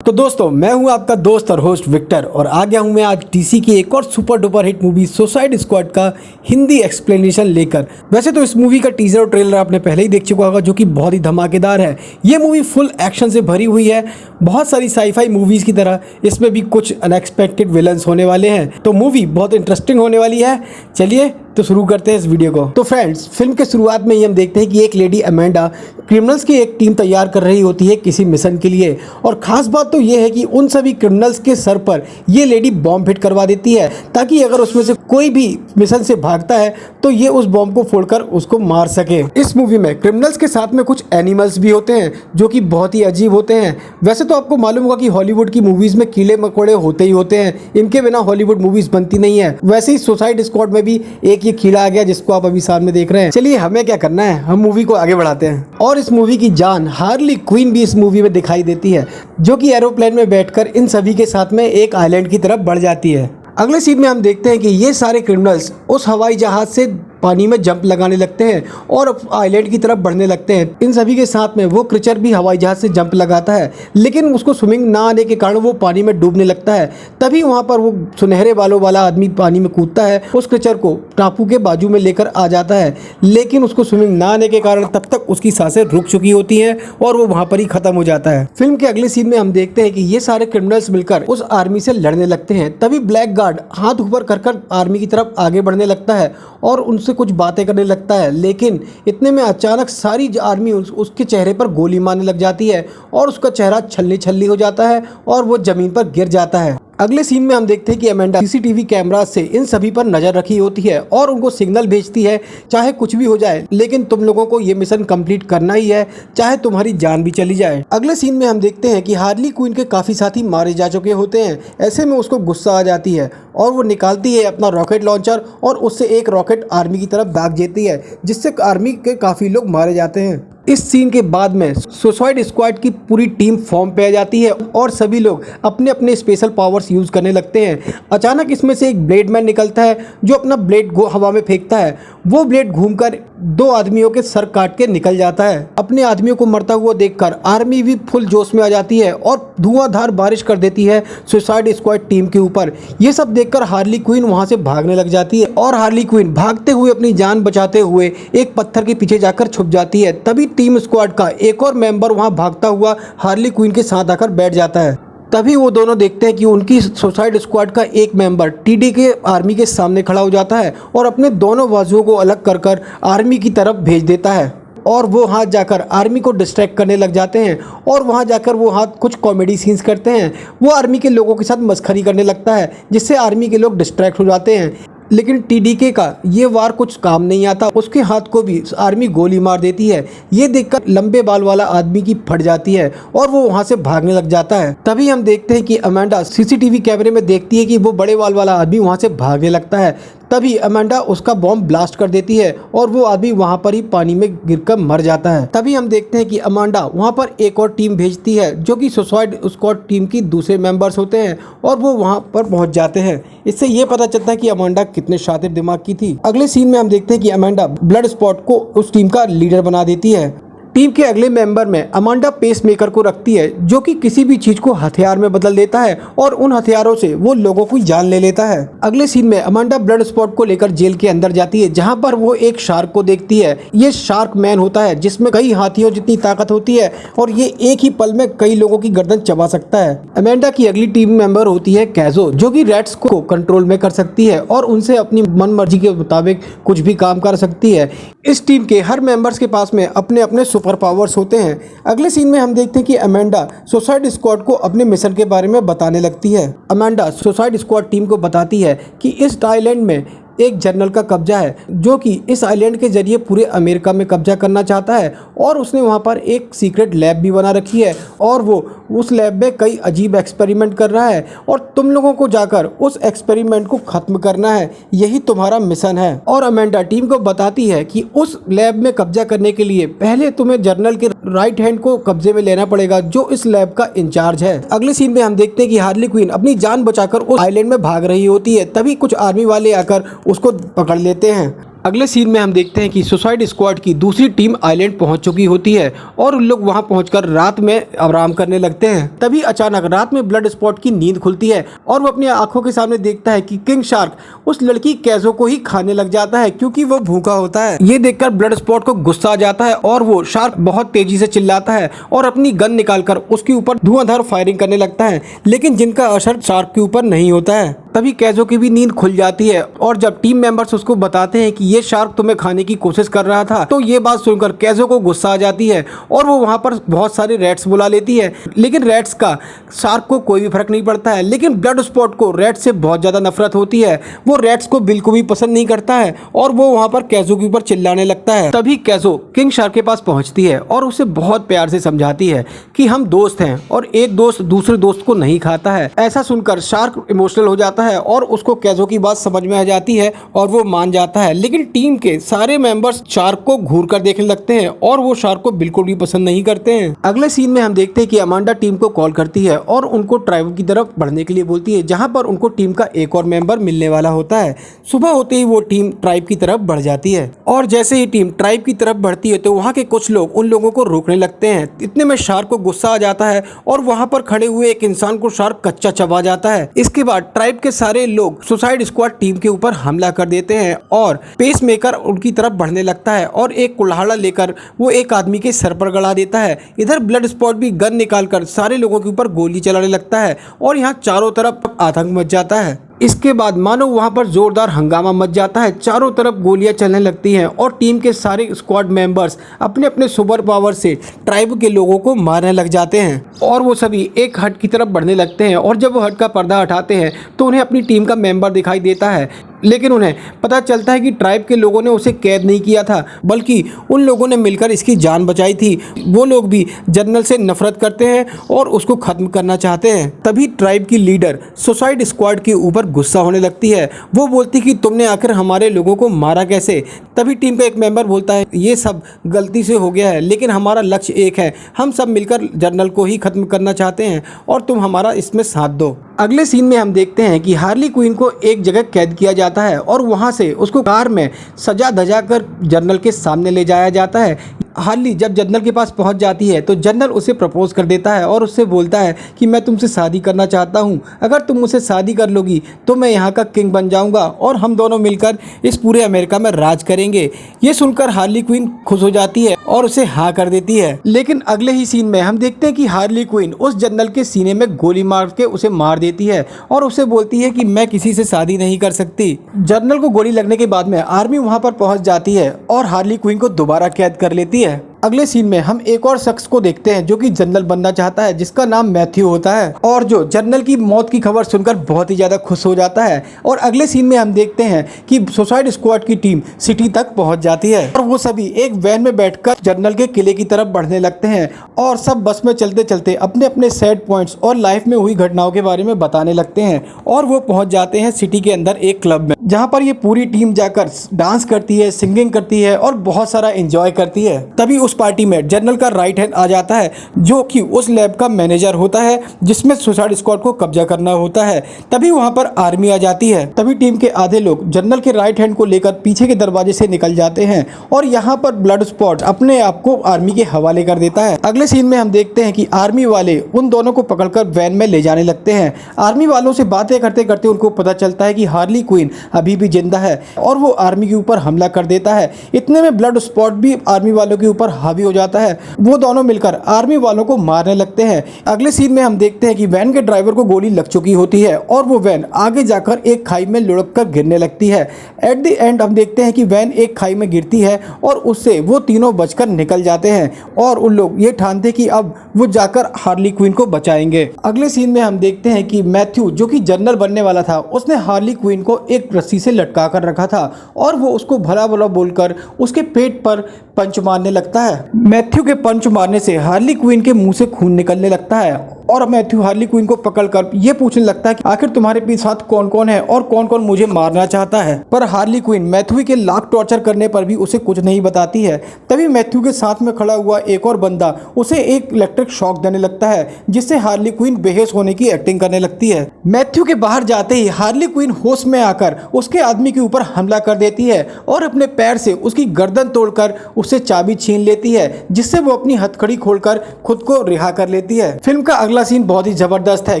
तो दोस्तों, मैं हूं आपका दोस्त और होस्ट विक्टर और आ गया हूं मैं आज डीसी की एक और super duper hit movie suicide squad का हिंदी एक्सप्लेनेशन लेकर। वैसे तो इस मूवी का टीजर और ट्रेलर आपने पहले ही देख चुका होगा, जो कि बहुत ही धमाकेदार है। ये मूवी फुल एक्शन से भरी हुई है, बहुत सारी साईफाई मूवीज़ की तरह इसमें भी कुछ अनएक्सपेक्टेड विलन्स होने वाले हैं। तो मूवी बहुत इंटरेस्टिंग होने वाली है। चलिए तो शुरू करते हैं इस वीडियो को। तो फ्रेंड्स, फिल्म के शुरुआत में ही हम देखते हैं कि एक लेडी अमेंडा क्रिमिनल्स की एक टीम तैयार कर रही होती है किसी मिशन के लिए। और ख़ास बात तो ये है कि उन सभी क्रिमिनल्स के सर पर ये लेडी बॉम्ब फिट करवा देती है, ताकि अगर उसमें से कोई भी मिशन से भागता है तो ये उस बॉम्ब को फोड़कर उसको मार सके। इस मूवी में क्रिमिनल्स के साथ में कुछ एनिमल्स भी होते हैं जो कि बहुत ही अजीब होते हैं। वैसे तो आपको मालूम होगा कि हॉलीवुड की मूवीज़ में कीड़े मकोड़े होते ही होते हैं, इनके बिना हॉलीवुड मूवीज़ बनती नहीं है। वैसे ही सुसाइड स्क्वाड में भी एक ये कीड़ा आ गया जिसको आप अभी सामने देख रहे हैं। चलिए, हमें क्या करना है, हम मूवी को आगे बढ़ाते हैं। और इस मूवी की जान हार्ली क्विन भी इस मूवी में दिखाई देती है, जो कि एरोप्लेन में बैठकर इन सभी के साथ में एक आइलैंड की तरफ बढ़ जाती है। अगले सीन में हम देखते हैं कि ये सारे क्रिमिनल्स उस हवाई जहाज से पानी में जंप लगाने लगते हैं और आइलैंड की तरफ बढ़ने लगते हैं। इन सभी के साथ में वो क्रिचर भी हवाई जहाज से जंप लगाता है, लेकिन उसको स्विमिंग ना आने के कारण वो पानी में डूबने लगता है। तभी वहाँ पर वो सुनहरे बालों वाला आदमी पानी में कूदता है, उस क्रिचर को टापू के बाजू में लेकर आ जाता है, लेकिन उसको स्विमिंग ना आने के कारण तब तक उसकी सांसें रुक चुकी होती हैं और वो वहाँ पर ही खत्म हो जाता है। फिल्म के अगले सीन में हम देखते हैं कि ये सारे क्रिमिनल्स मिलकर उस आर्मी से लड़ने लगते हैं। तभी ब्लैक गार्ड हाथ ऊपर कर आर्मी की तरफ आगे बढ़ने लगता है और उनसे कुछ बातें करने लगता है, लेकिन इतने में अचानक सारी आर्मी उसके चेहरे पर गोली मारने लग जाती है और उसका चेहरा छल्ली छल्ली हो जाता है और वो जमीन पर गिर जाता है। अगले सीन में हम देखते हैं कि अमेंडा सीसीटीवी कैमरा से इन सभी पर नजर रखी होती है और उनको सिग्नल भेजती है, चाहे कुछ भी हो जाए लेकिन तुम लोगों को ये मिशन कंप्लीट करना ही है, चाहे तुम्हारी जान भी चली जाए। अगले सीन में हम देखते हैं कि हार्ली क्विन के काफ़ी साथी मारे जा चुके होते हैं। ऐसे में उसको गुस्सा आ जाती है और वो निकालती है अपना रॉकेट लॉन्चर और उससे एक रॉकेट आर्मी की तरफ दाग देती है, जिससे आर्मी के काफ़ी लोग मारे जाते हैं। इस सीन के बाद में सुसाइड स्क्वाड की पूरी टीम फॉर्म पे आ जाती है और सभी लोग अपने अपने स्पेशल पावर्स यूज़ करने लगते हैं। अचानक इसमें से एक ब्लेड मैन निकलता है जो अपना ब्लेड हवा में फेंकता है। वो ब्लेड घूमकर दो आदमियों के सर काट के निकल जाता है। अपने आदमियों को मरता हुआ देखकर आर्मी भी फुल जोश में आ जाती है और धुआंधार बारिश कर देती है सुसाइड स्क्वाड टीम के ऊपर। ये सब देखकर हार्ली क्विन वहां से भागने लग जाती है और हार्ली क्विन भागते हुए अपनी जान बचाते हुए एक पत्थर के पीछे जाकर छुप जाती है। तभी टीम स्क्वाड का एक और मेंबर वहां भागता हुआ हार्ली क्विन के साथ आकर बैठ जाता है। तभी वो दोनों देखते हैं कि उनकी सुसाइड स्क्वाड का एक मेंबर टीडी के आर्मी के सामने खड़ा हो जाता है और अपने दोनों बाजुओं को अलग कर कर आर्मी की तरफ भेज देता है और वो हाथ जाकर आर्मी को डिस्ट्रैक्ट करने लग जाते हैं और वहाँ जाकर वो हाथ कुछ कॉमेडी सीन्स करते हैं। वो आर्मी के लोगों के साथ मस्खरी करने लगता है, जिससे आर्मी के लोग डिस्ट्रैक्ट हो जाते हैं। लेकिन टीडीके का ये वार कुछ काम नहीं आता, उसके हाथ को भी आर्मी गोली मार देती है। ये देखकर लंबे बाल वाला आदमी की फट जाती है और वो वहाँ से भागने लग जाता है। तभी हम देखते हैं कि अमेंडा सीसीटीवी कैमरे में देखती है कि वो बड़े बाल वाला आदमी वहाँ से भागने लगता है। तभी अमेंडा उसका बॉम्ब ब्लास्ट कर देती है और वो आदमी वहाँ पर ही पानी में गिरकर मर जाता है। तभी हम देखते हैं कि अमेंडा वहाँ पर एक और टीम भेजती है जो कि सुसाइड स्क्वाड टीम की दूसरे मेंबर्स होते हैं और वो वहाँ पर पहुँच जाते हैं। इससे ये पता चलता है कि अमेंडा कितने शातिर दिमाग की थी। अगले सीन में हम देखते हैं कि अमेंडा ब्लड स्पॉट को उस टीम का लीडर बना देती है। टीम के अगले मेंबर में अमांडा पेस मेकर को रखती है, जो कि किसी भी चीज को हथियार में बदल देता है और उन हथियारों से वो लोगों की जान ले लेता है। अगले सीन में अमांडा ब्लड स्पॉट को लेकर जेल के अंदर जाती है, जहां पर वो एक शार्क को देखती है। ये शार्क मैन होता है जिसमें कई हाथियों जितनी ताकत होती है और ये एक ही पल में कई लोगों की गर्दन चबा सकता है। अमांडा की अगली टीम मेंबर होती है कैजो, जो कि रैट्स को कंट्रोल में कर सकती है और उनसे अपनी मन मर्जी के मुताबिक कुछ भी काम कर सकती है। इस टीम के हर मेंबर्स के पास में अपने अपने सुपर पावर्स होते हैं। अगले सीन में हम देखते हैं कि अमेंडा सुसाइड स्क्वाड को अपने मिशन के बारे में बताने लगती है। अमेंडा सुसाइड स्क्वाड टीम को बताती है कि इस आइलैंड में एक जनरल का कब्जा है, जो कि इस आइलैंड के जरिए पूरे अमेरिका में कब्जा करना चाहता है और उसने वहाँ पर एक सीक्रेट लैब भी बना रखी है और वो उस लैब में कई अजीब एक्सपेरिमेंट कर रहा है और तुम लोगों को जाकर उस एक्सपेरिमेंट को ख़त्म करना है, यही तुम्हारा मिशन है। और अमेंडा टीम को बताती है कि उस लैब में कब्जा करने के लिए पहले तुम्हें जनरल के राइट हैंड को कब्जे में लेना पड़ेगा, जो इस लैब का इंचार्ज है। अगले सीन में हम देखते हैं कि हार्ली क्विन अपनी जान बचाकर उस आइलैंड में भाग रही होती है। तभी कुछ आर्मी वाले आकर उसको पकड़ लेते हैं। अगले सीन में हम देखते हैं कि सुसाइड स्क्वाड की दूसरी टीम आइलैंड पहुंच चुकी होती है और उन लोग वहां पहुंचकर रात में आराम करने लगते हैं। तभी अचानक रात में ब्लड स्पॉट की नींद खुलती है और वो अपनी आंखों के सामने देखता है कि किंग शार्क उस लड़की कैजो को ही खाने लग जाता है क्योंकि वो भूखा होता है। ये देखकर ब्लड स्पॉट को गुस्सा आ जाता है और वो शार्क बहुत तेजी से चिल्लाता है और अपनी गन निकालकर उसके ऊपर धुआंधार फायरिंग करने लगता है, लेकिन जिनका असर शार्क के ऊपर नहीं होता है। तभी कैजो की भी नींद खुल जाती है और जब टीम मेंबर्स उसको बताते हैं कि ये शार्क तुम्हें खाने की कोशिश कर रहा था, तो ये बात सुनकर कैजो को गुस्सा आ जाती है और वो वहां पर बहुत सारे रैट्स बुला लेती है, लेकिन रैट्स का शार्क को कोई भी फर्क नहीं पड़ता है। लेकिन ब्लड स्पॉट को रैट्स से बहुत ज्यादा नफरत होती है, वो रैट्स को बिल्कुल भी पसंद नहीं करता है और वो वहां पर कैजो के ऊपर चिल्लाने लगता है। तभी कैजो किंग शार्क के पास पहुंचती है और उसे बहुत प्यार से समझाती है कि हम दोस्त हैं और एक दोस्त दूसरे दोस्त को नहीं खाता है। ऐसा सुनकर शार्क इमोशनल हो जाता है और उसको कैजो की बात समझ में आ जाती है और वो मान जाता है। लेकिन टीम के सारे मेंबर्स शार्क को घूर कर देखने लगते हैं और वो शार्क को बिल्कुल भी पसंद नहीं करते हैं। अगले सीन में हम देखते हैं कि अमांडा टीम को कॉल करती है और उनको ट्राइब की तरफ बढ़ने के लिए बोलती है, जहां पर उनको टीम का एक और मेंबर मिलने वाला होता है। सुबह होते ही वो टीम ट्राइब की तरफ बढ़ जाती है और जैसे ही टीम ट्राइब की तरफ बढ़ती है तो वहाँ के कुछ लोग उन लोगों को रोकने लगते हैं। इतने में शार्क को गुस्सा आ जाता है और वहाँ पर खड़े हुए एक इंसान को शार्क कच्चा चबा जाता है। इसके बाद ट्राइब के सारे लोग सुसाइड स्क्वाड टीम के ऊपर हमला कर देते हैं और पेस मेकर उनकी तरफ बढ़ने लगता है और एक कुल्हाड़ा लेकर वो एक आदमी के सर पर गड़ा देता है। इधर ब्लड स्पॉट भी गन निकालकर सारे लोगों के ऊपर गोली चलाने लगता है और यहाँ चारों तरफ आतंक मच जाता है। इसके बाद मानो वहां पर जोरदार हंगामा मच जाता है, चारों तरफ गोलियां चलने लगती हैं और टीम के सारे स्क्वाड मेंबर्स अपने अपने सुपर पावर से ट्राइब के लोगों को मारने लग जाते हैं और वो सभी एक हट की तरफ बढ़ने लगते हैं और जब वो हट का पर्दा हटाते हैं तो उन्हें अपनी टीम का मेंबर दिखाई देता है, लेकिन उन्हें पता चलता है कि ट्राइब के लोगों ने उसे कैद नहीं किया था बल्कि उन लोगों ने मिलकर इसकी जान बचाई थी। वो लोग भी जनरल से नफरत करते हैं और उसको खत्म करना चाहते हैं। तभी ट्राइब की लीडर सुसाइड स्क्वाड के ऊपर गुस्सा होने लगती है। वो बोलती कि तुमने आखिर हमारे लोगों को मारा कैसे। तभी टीम का एक मेंबर बोलता है ये सब गलती से हो गया है, लेकिन हमारा लक्ष्य एक है, हम सब मिलकर जनरल को ही खत्म करना चाहते हैं और तुम हमारा इसमें साथ दो। अगले सीन में हम देखते हैं कि हार्ली क्वीन को एक जगह कैद किया जाता है और वहां से उसको कार में सजा धजा कर जनरल के सामने ले जाया जाता है। हार्ली जब जनरल के पास पहुंच जाती है तो जनरल उसे प्रपोज कर देता है और उससे बोलता है कि मैं तुमसे शादी करना चाहता हूं, अगर तुम मुझसे शादी कर लोगी तो मैं यहाँ का किंग बन जाऊंगा और हम दोनों मिलकर इस पूरे अमेरिका में राज करेंगे। ये सुनकर हार्ली क्वीन खुश हो जाती है और उसे हाँ कर देती है। लेकिन अगले ही सीन में हम देखते हैं कि हार्ली क्वीन उस जनरल के सीने में गोली मार के उसे मार देती है और उसे बोलती है कि मैं किसी से शादी नहीं कर सकती। जनरल को गोली लगने के बाद में आर्मी वहां पर पहुंच जाती है और हार्ली क्वीन को दोबारा कैद कर लेती है। अगले सीन में हम एक और शख्स को देखते हैं जो कि जनरल बनना चाहता है, जिसका नाम मैथ्यू होता है और जो जनरल की मौत की खबर सुनकर बहुत ही ज्यादा खुश हो जाता है। और अगले सीन में हम देखते हैं कि सुसाइड स्क्वाड की टीम सिटी तक पहुंच जाती है और वो सभी एक वैन में बैठकर जनरल के किले की तरफ बढ़ने लगते हैं और सब बस में चलते चलते अपने अपने सैड पॉइंट्स और लाइफ में हुई घटनाओं के बारे में बताने लगते हैं और वो पहुंच जाते हैं सिटी के अंदर एक क्लब में, जहाँ पर ये पूरी टीम जाकर डांस करती है, सिंगिंग करती है और बहुत सारा एंजॉय करती है। तभी उस पार्टी में जनरल का राइट हैंड आ जाता है जो कि उस लैब का मैनेजर होता है जिसमें सुसाइड स्क्वाड को कब्जा करना होता है। तभी वहां पर आर्मी आ जाती है। तभी टीम के आधे लोग जनरल के राइट हैंड को लेकर पीछे के दरवाजे से निकल जाते हैं और यहाँ पर ब्लड स्पॉट अपने आप को आर्मी के हवाले कर देता है। अगले सीन में हम देखते हैं कि आर्मी वाले उन दोनों को पकड़कर वैन में ले जाने लगते हैं। आर्मी वालों से बातें करते करते उनको पता चलता है कि हार्ली क्वीन अभी भी जिंदा है और वो आर्मी के ऊपर हमला कर देता है। इतने में ब्लड स्पॉट भी आर्मी वालों के ऊपर हावी हो जाता है। वो दोनों मिलकर आर्मी वालों को मारने लगते हैं। अगले सीन में हम देखते हैं कि वैन के ड्राइवर को गोली लग चुकी होती है और वो वैन आगे जाकर एक खाई में लुढ़क कर गिरने लगती है। एट द एंड हम देखते हैं कि वैन एक खाई में गिरती है और उससे वो तीनों बचकर निकल जाते हैं और उन लोग ये ठानते कि अब वो जाकर हार्ली क्वीन को बचाएंगे। अगले सीन में हम देखते हैं कि मैथ्यू जो कि जनरल बनने वाला था, उसने हार्ली क्वीन को एक रस्सी से लटका कर रखा था और वो उसको भला भला बोलकर उसके पेट पर पंच मारने लगता है। मैथ्यू के पंच मारने से हार्ली क्वीन के मुंह से खून निकलने लगता है और मैथ्यू हार्ली क्विन को पकड़कर ये पूछने लगता है कि आखिर तुम्हारे साथ कौन कौन है और कौन कौन मुझे मारना चाहता है। पर हार्ली क्विन मैथ्यू के लाख टॉर्चर करने पर भी उसे कुछ नहीं बताती है। तभी मैथ्यू के साथ में खड़ा हुआ एक और बंदा उसे एक इलेक्ट्रिक शॉक देने लगता है, जिससे हार्ली क्विन बेहोश होने की एक्टिंग करने लगती है। मैथ्यू के बाहर जाते ही हार्ली क्विन होश में आकर उसके आदमी के ऊपर हमला कर देती है और अपने पैर से उसकी गर्दन तोड़कर उससे चाबी छीन लेती है, जिससे वो अपनी हथकड़ी खोलकर खुद को रिहा कर लेती है। फिल्म का अगला सीन बहुत ही जबरदस्त है,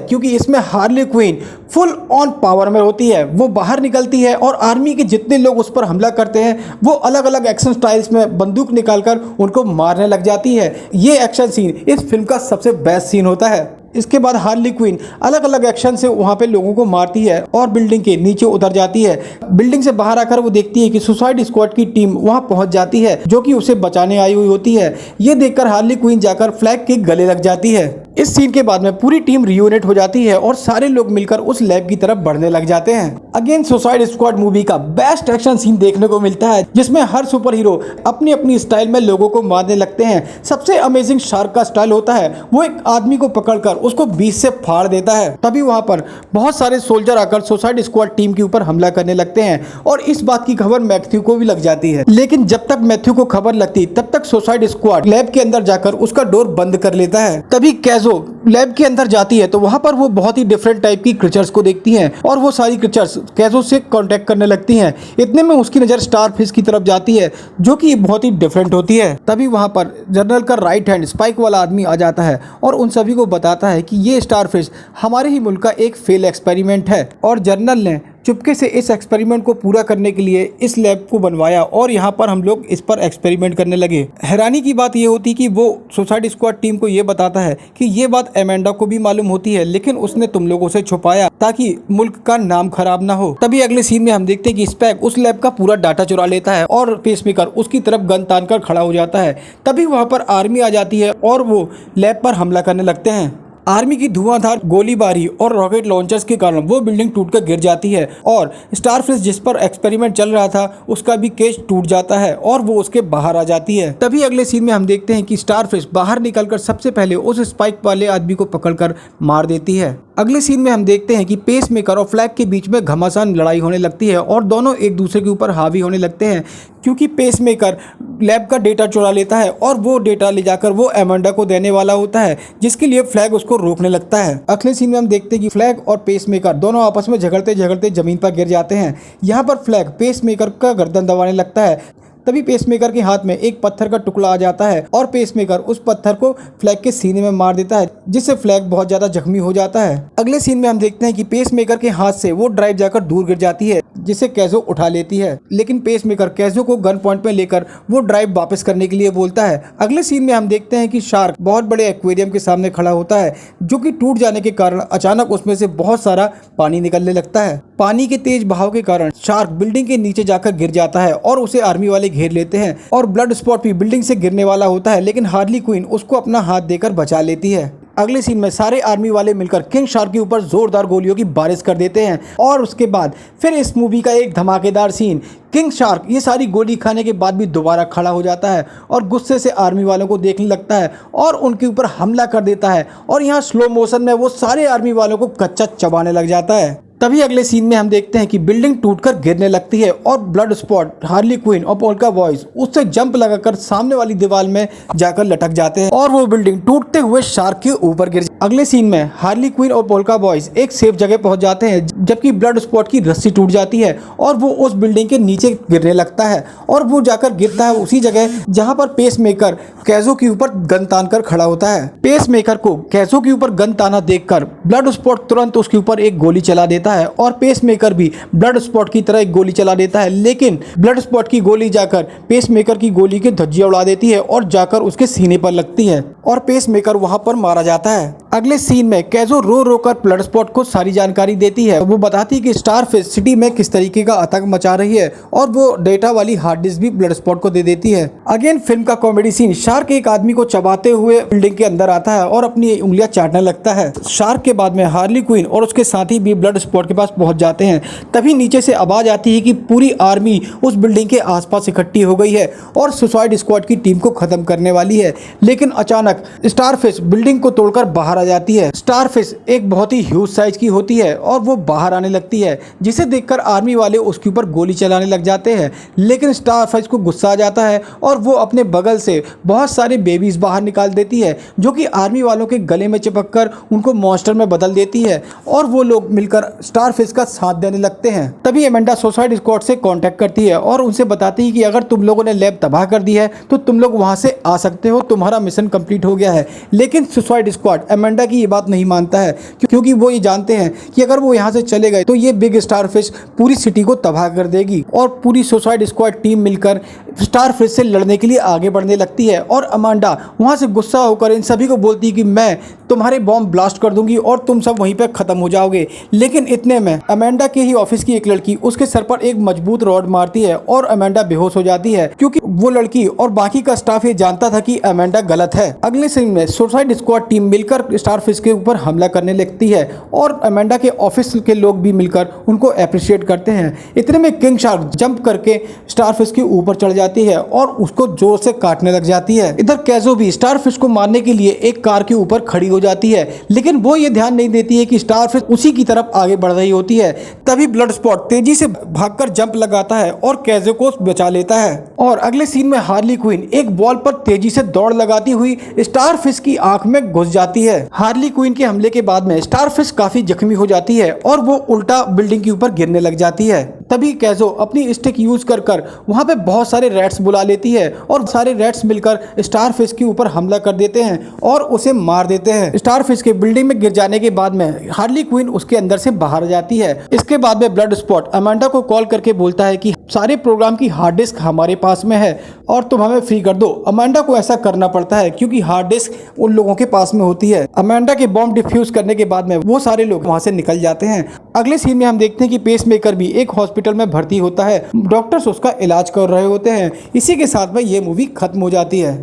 क्योंकि इसमें Harley Quinn full on power में होती है। वो बाहर निकलती है और आर्मी के जितने लोग उस पर हमला करते हैं वो अलग अलग एक्शन स्टाइल्स में बंदूक निकालकर उनको मारने लग जाती है। ये एक्शन सीन इस फिल्म का सबसे बेस्ट सीन होता है। इसके बाद हार्ली क्विन अलग अलग एक्शन से वहाँ पे लोगों को मारती है और बिल्डिंग के नीचे उतर जाती है। बिल्डिंग से बाहर आकर वो देखती है कि सुसाइड स्क्वाड की टीम वहाँ पहुँच जाती है, जो कि उसे बचाने आई हुई होती है। ये देखकर हार्ली क्विन जाकर फ्लैग के गले लग जाती है। इस सीन के बाद में पूरी टीम रियूनाइट हो जाती है और सारे लोग मिलकर उस लैब की तरफ बढ़ने लग जाते हैं। अगेन सुसाइड स्क्वाड मूवी का बेस्ट एक्शन सीन देखने को मिलता है, जिसमें हर सुपर हीरो अपनी अपनी स्टाइल में लोगों को मारने लगते हैं। सबसे अमेजिंग शार्क का स्टाइल होता है, वो एक आदमी को पकड़कर उसको बीच से फाड़ देता है। तभी वहां पर बहुत सारे सोल्जर आकर सुसाइड स्क्वाड टीम के ऊपर हमला करने लगते हैं और इस बात की खबर मैथ्यू को भी लग जाती है। लेकिन जब तक मैथ्यू को खबर लगती तब तक सुसाइड स्क्वाड लैब के अंदर जाकर उसका डोर बंद कर लेता है। तभी कैजो लैब के अंदर जाती है तो वहां पर वो बहुत ही डिफरेंट टाइप की क्रीचर्स को देखती हैं और वो सारी क्रीचर्स कैजो से कांटेक्ट करने लगती हैं। इतने में उसकी नज़र स्टारफिश की तरफ जाती है, जो कि बहुत ही डिफरेंट होती है। तभी वहां पर जनरल का राइट हैंड स्पाइक वाला आदमी आ जाता है और उन सभी को बताता है कि ये स्टारफिश हमारे ही मुल्क का एक फेल एक्सपेरिमेंट है और जनरल ने चुपके से इस एक्सपेरिमेंट को पूरा करने के लिए इस लैब को बनवाया और यहाँ पर हम लोग इस पर एक्सपेरिमेंट करने लगे। हैरानी की बात ये होती कि वो सुसाइड स्क्वाड टीम को ये बताता है कि ये बात एमेंडा को भी मालूम होती है, लेकिन उसने तुम लोगों से छुपाया ताकि मुल्क का नाम खराब ना हो। तभी अगले सीन में हम देखते हैं कि स्पैक उस लैब का पूरा डाटा चुरा लेता है और पेसमेकर उसकी तरफ गन तान कर खड़ा हो जाता है। तभी वहाँ पर आर्मी आ जाती है और वो लैब पर हमला करने लगते हैं। आर्मी की धुआंधार गोलीबारी और रॉकेट लॉन्चर्स के कारण वो बिल्डिंग टूटकर गिर जाती है और स्टारफिश जिस पर एक्सपेरिमेंट चल रहा था उसका भी केज टूट जाता है और वो उसके बाहर आ जाती है। तभी अगले सीन में हम देखते हैं कि स्टारफिश बाहर निकलकर सबसे पहले उस स्पाइक वाले आदमी को पकड़कर मार देती है। अगले सीन में हम देखते हैं कि पेसमेकर और फ्लैग के बीच में घमासान लड़ाई होने लगती है और दोनों एक दूसरे के ऊपर हावी होने लगते हैं, क्योंकि पेसमेकर लैब का डेटा चुरा लेता है और वो डेटा ले जाकर वो एमेंडा को देने वाला होता है, जिसके लिए फ्लैग उसको रोकने लगता है। अगले सीन में हम देखते हैं कि फ्लैग और पेसमेकर दोनों आपस में झगड़ते झगड़ते जमीन पर गिर जाते हैं। यहाँ पर फ्लैग पेसमेकर का गर्दन दबाने लगता है। तभी पेसमेकर के हाथ में एक पत्थर का टुकड़ा आ जाता है और पेसमेकर उस पत्थर को फ्लैग के सीने में मार देता है, जिससे फ्लैग बहुत ज्यादा जख्मी हो जाता है। अगले सीन में हम देखते हैं कि पेसमेकर के हाथ से वो ड्राइव जाकर दूर गिर जाती है, जिसे कैजो उठा लेती है। लेकिन पेसमेकर कैजो को गन पॉइंट में लेकर वो ड्राइव वापस करने के लिए बोलता है। अगले सीन में हम देखते हैं कि शार्क बहुत बड़े एक्वेरियम के सामने खड़ा होता है, जो कि टूट जाने के कारण अचानक उसमें से बहुत सारा पानी निकलने लगता है। पानी के तेज बहाव के कारण शार्क बिल्डिंग के नीचे जाकर गिर जाता है और उसे आर्मी वाले घेर लेते हैं और ब्लड स्पॉट भी बिल्डिंग से गिरने वाला होता है, लेकिन हार्ली क्विन उसको अपना हाथ देकर बचा लेती है। अगले सीन में सारे आर्मी वाले मिलकर किंग शार्क के ऊपर जोरदार गोलियों की बारिश कर देते हैं और उसके बाद फिर इस मूवी का एक धमाकेदार सीन, किंग शार्क ये सारी गोली खाने के बाद भी दोबारा खड़ा हो जाता है और गुस्से से आर्मी वालों को देखने लगता है और उनके ऊपर हमला कर देता है और यहाँ स्लो मोशन में वो सारे आर्मी वालों को कच्चा चबाने लग जाता है। तभी अगले सीन में हम देखते हैं कि बिल्डिंग टूटकर गिरने लगती है और ब्लड स्पॉट, हार्ली क्विन और पोल्का बॉयज उससे जंप लगाकर सामने वाली दीवार में जाकर लटक जाते हैं और वो बिल्डिंग टूटते हुए शार्क के ऊपर गिर। अगले सीन में हार्ली क्विन और पोल्का बॉयज एक सेफ जगह पहुंच जाते हैं, जबकि ब्लड स्पॉट की रस्सी टूट जाती है और वो उस बिल्डिंग के नीचे गिरने लगता है और वो जाकर गिरता है उसी जगह जहां पर पेसमेकर कैजो के ऊपर गन तान कर खड़ा होता है। पेसमेकर को कैजो के ऊपर गन ताना देखकर ब्लड स्पॉट तुरंत उसके ऊपर एक गोली चला देता है और पेसमेकर भी ब्लड स्पॉट की तरह एक गोली चला देता है, लेकिन ब्लड स्पॉट की गोली जाकर पेसमेकर की गोली की धज्जियां उड़ा देती है और जाकर उसके सीने पर लगती है और पेसमेकर वहां पर मारा जाता है। अगले सीन में कैजो रो रो कर ब्लड स्पॉट को सारी जानकारी देती है। वो बताती है कि स्टारफिश सिटी में किस तरीके का आतंक मचा रही है और वो डेटा वाली हार्ड डिस्क भी ब्लड स्पॉट को दे देती है। अगेन फिल्म का कॉमेडी सीन, शार्क एक आदमी को चबाते हुए बिल्डिंग के अंदर आता है और अपनी उंगलियां चाटने लगता है। शार्क के बाद में हार्ली क्विन और उसके साथी भी ब्लड स्पॉट के पास पहुंच जाते हैं। तभी नीचे से आवाज आती है कि पूरी आर्मी उस बिल्डिंग के आसपास इकट्ठी हो गई है और सुसाइड स्क्वाड की टीम को खत्म करने वाली है। लेकिन अचानक स्टारफिश बिल्डिंग को तोड़कर बाहर आ जाती है। स्टारफिश एक बहुत ही ह्यूज साइज की होती है और वो बाहर आने लगती है, जिसे देखकर आर्मी वाले उसके ऊपर गोली चलाने लग जाते हैं। लेकिन स्टारफिश को गुस्सा आ जाता है और वो अपने बगल से बहुत सारे बेबीज बाहर निकाल देती है, जो कि आर्मी वालों के गले में चिपककर उनको मॉन्स्टर में बदल देती है और वो लोग मिलकर स्टारफिश का साथ देने लगते हैं। तभी एमेंडा सुसाइड स्क्वाड से कांटेक्ट करती है और उनसे बताती है कि अगर तुम लोगों ने लैब तबाह कर दी है तो तुम लोग वहां से आ सकते हो, तुम्हारा मिशन कंप्लीट हो गया है। लेकिन सुसाइड स्क्वाड एमेंडा की ये बात नहीं मानता है, क्योंकि वो ये जानते हैं कि अगर वो यहाँ से चले गए तो ये बिग स्टारफिश पूरी सिटी को तबाह कर देगी और पूरी सुसाइड स्क्वाड टीम मिलकर स्टारफिश से लड़ने के लिए आगे बढ़ने लगती है। और अमांडा वहाँ से गुस्सा होकर इन सभी को बोलती है कि मैं तुम्हारे बॉम्ब ब्लास्ट कर दूंगी और तुम सब वहीं पे खत्म हो जाओगे। लेकिन इतने में अमांडा के ही ऑफिस की एक लड़की उसके सर पर एक मजबूत रॉड मारती है और अमांडा बेहोश हो जाती है, क्योंकि वो लड़की और बाकी का स्टाफ ये जानता था कि अमांडा गलत है। अगले सीन में सुसाइड स्क्वाड टीम मिलकर स्टारफिश के ऊपर हमला करने लगती है और अमांडा के ऑफिस के लोग भी मिलकर उनको अप्रिशिएट करते हैं। इतने में किंग शार्क जंप करके स्टारफिश के ऊपर चढ़ जाती है और उसको जोर से काटने लग जाती है। इधर कैजो भी स्टारफिश को मारने के लिए एक कार के ऊपर खड़ी हो जाती है, लेकिन वो ये ध्यान नहीं देती है कि स्टारफिश उसी की तरफ आगे बढ़ रही होती है। तभी ब्लड स्पॉट तेजी से भागकर जंप लगाता है और कैजो को बचा लेता है। और अगले सीन में हार्ली क्विन एक बॉल पर तेजी से दौड़ लगाती हुई स्टारफिश की आंख में घुस जाती है। हार्ली क्विन के हमले के बाद में स्टारफिश काफी जख्मी हो जाती है और वो उल्टा बिल्डिंग के ऊपर गिरने लग जाती है। तभी कैजो अपनी स्टिक यूज कर वहां पे बहुत सारे रैट्स बुला लेती है और सारे रैट्स मिलकर स्टारफिश के ऊपर हमला कर देते हैं और उसे मार देते हैं। स्टारफिश के बिल्डिंग में गिर जाने के बाद में हार्ली क्विन उसके अंदर से बाहर जाती है। इसके बाद में ब्लड स्पॉट अमांडा को कॉल करके बोलता है कि सारे प्रोग्राम की हार्ड डिस्क हमारे पास में है और तुम हमें फ्री कर दो। अमांडा को ऐसा करना पड़ता है क्योंकि हार्ड डिस्क उन लोगों के पास में होती है। अमांडा के बॉम्ब डिफ्यूज करने के बाद में वो सारे लोग वहां से निकल जाते हैं। अगले सीन में हम देखते हैं कि पेसमेकर भी एक हॉस्पिटल में भर्ती होता है, डॉक्टर्स उसका इलाज कर रहे होते हैं। इसी के साथ में ये मूवी खत्म हो जाती है।